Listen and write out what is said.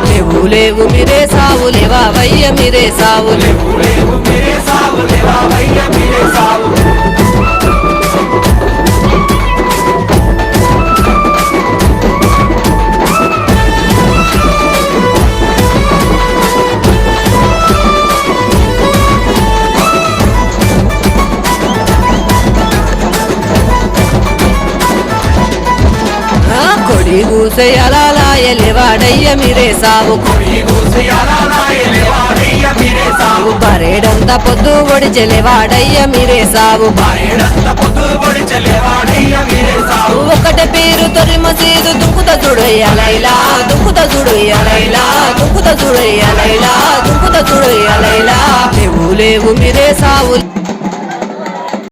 లేవు లేవు మీరే సావు లేవావయ్య మీరే సావు కొడి గూసెయలాయలేవాడయ్య మీరే సావు బరేడంత పొద్దు ఒడిచెలేవాడయ్య మీరే సావు ఒకటే పేరు తొలి మసీదు దుంకుత చూడయ్యలైలా దుంకుత చూడయ్యలైలా దుంకుత చూడయ్యలైలా దుంకుత చూడయ్యలైలా లేవు లేవు మీరే సావు